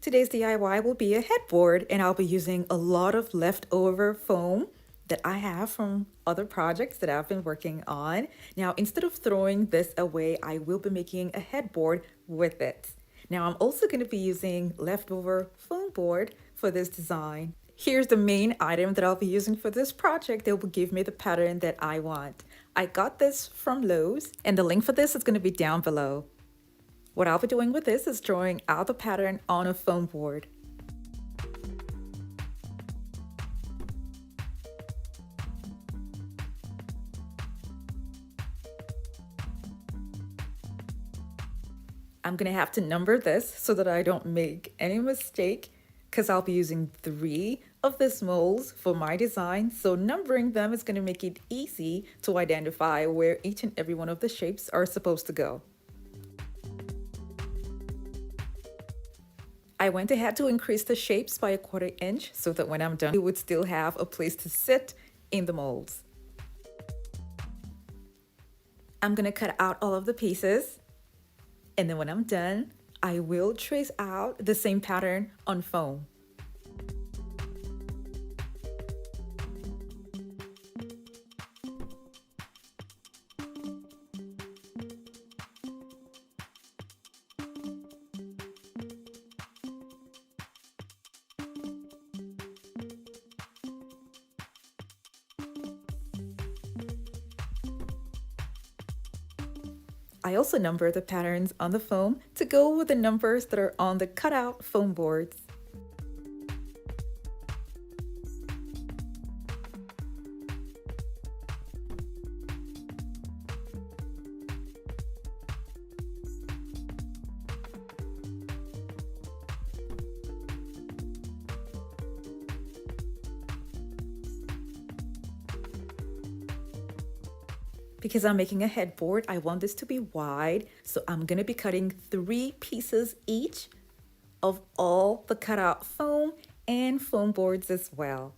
Today's DIY will be a headboard, and I'll be using a lot of leftover foam that I have from other projects that I've been working on. Now, instead of throwing this away, I will be making a headboard with it. Now, I'm also going to be using leftover foam board for this design. Here's the main item that I'll be using for this project that will give me the pattern that I want. I got this from Lowe's, and the link for this is going to be down below. What I'll be doing with this is drawing out the pattern on a foam board. I'm gonna have to number this so that I don't make any mistake, because I'll be using 3 of these molds for my design. So numbering them is gonna make it easy to identify where each and every one of the shapes are supposed to go. I went ahead to increase the shapes by 1/4 inch so that when I'm done, it would still have a place to sit in the molds. I'm gonna cut out all of the pieces, and then when I'm done, I will trace out the same pattern on foam. I also number the patterns on the foam to go with the numbers that are on the cutout foam boards. Because I'm making a headboard, I want this to be wide, so I'm gonna be cutting 3 pieces each of all the cutout foam and foam boards as well.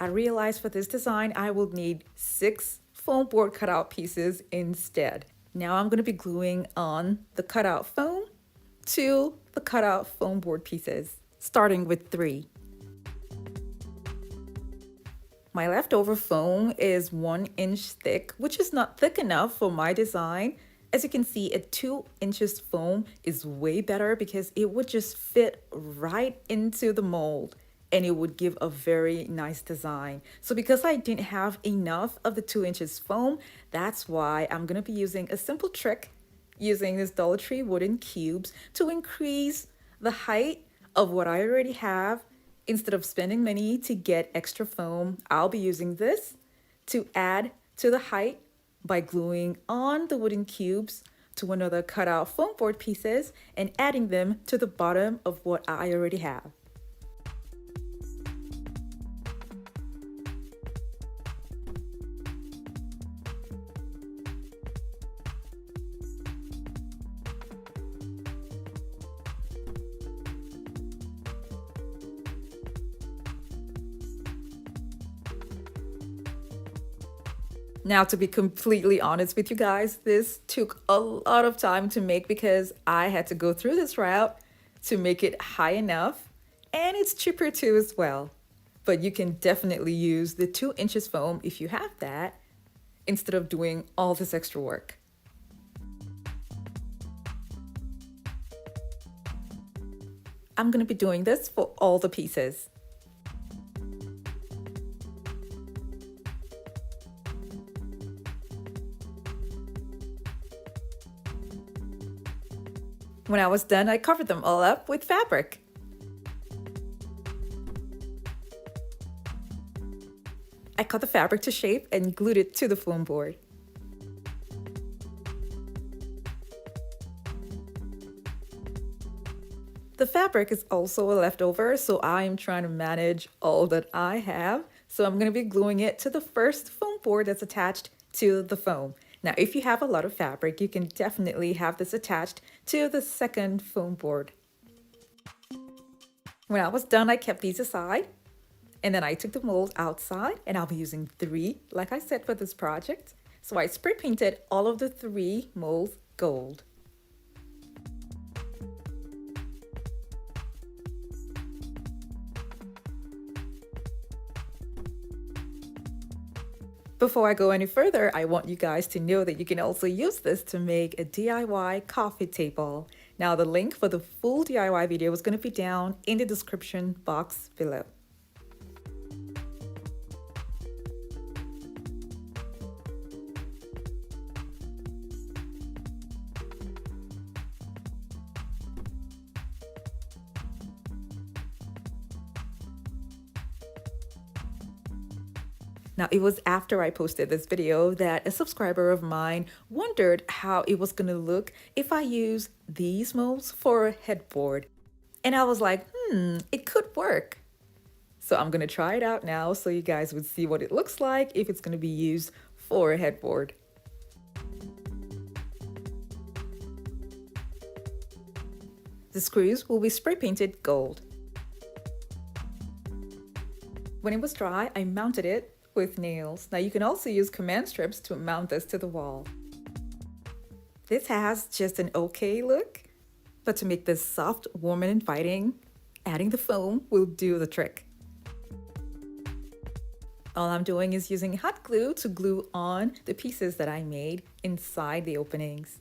I realized for this design, I will need 6 foam board cutout pieces instead. Now I'm gonna be gluing on the cutout foam to the cutout foam board pieces, starting with 3. My leftover foam is 1 inch thick, which is not thick enough for my design. As you can see, a 2 inches foam is way better because it would just fit right into the mold and it would give a very nice design. So because I didn't have enough of the 2 inches foam, that's why I'm gonna be using a simple trick using this Dollar Tree wooden cubes to increase the height of what I already have. Instead of spending money to get extra foam, I'll be using this to add to the height by gluing on the wooden cubes to another cutout foam board pieces and adding them to the bottom of what I already have. Now, to be completely honest with you guys, this took a lot of time to make because I had to go through this route to make it high enough, and it's cheaper too as well. But you can definitely use the 2 inches foam if you have that, instead of doing all this extra work. I'm gonna be doing this for all the pieces. When I was done, I covered them all up with fabric. I cut the fabric to shape and glued it to the foam board. The fabric is also a leftover, so I'm trying to manage all that I have. So I'm going to be gluing it to the first foam board that's attached to the foam. Now, if you have a lot of fabric, you can definitely have this attached to the second foam board. When I was done, I kept these aside, and then I took the mold outside, and I'll be using 3, like I said, for this project. So I spray painted all of the 3 molds gold. Before I go any further, I want you guys to know that you can also use this to make a DIY coffee table. Now the link for the full DIY video is going to be down in the description box below. Now, it was after I posted this video that a subscriber of mine wondered how it was going to look if I use these molds for a headboard. And I was like, it could work. So I'm going to try it out now so you guys would see what it looks like if it's going to be used for a headboard. The screws will be spray painted gold. When it was dry, I mounted it with nails. Now you can also use command strips to mount this to the wall. This has just an okay look, but to make this soft, warm and inviting, adding the foam will do the trick. All I'm doing is using hot glue to glue on the pieces that I made inside the openings.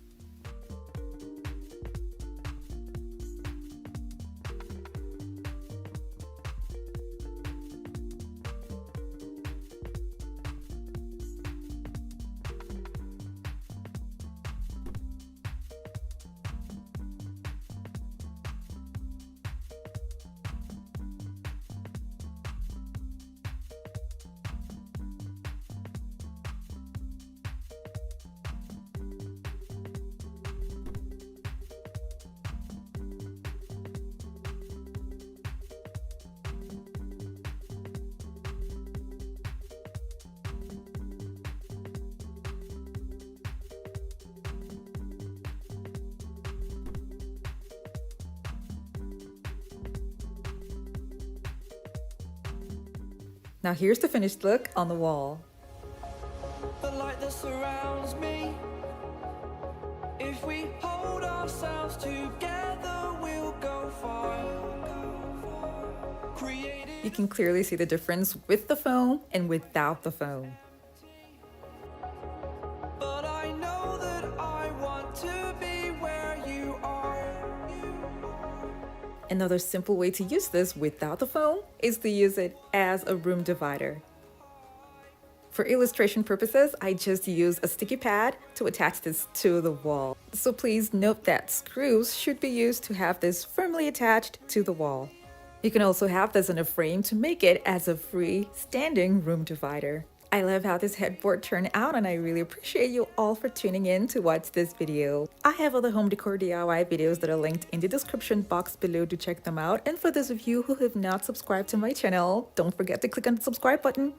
Now here's the finished look on the wall. The light that surrounds me. If we hold ourselves together, we'll go far. You can clearly see the difference with the foam and without the foam. But I know that I want to be where you are. Another simple way to use this without the foam is to use it as a room divider. For illustration purposes, I just use a sticky pad to attach this to the wall. So please note that screws should be used to have this firmly attached to the wall. You can also have this in a frame to make it as a free standing room divider. I love how this headboard turned out, and I really appreciate you all for tuning in to watch this video. I have other home decor DIY videos that are linked in the description box below to check them out. And for those of you who have not subscribed to my channel, don't forget to click on the subscribe button.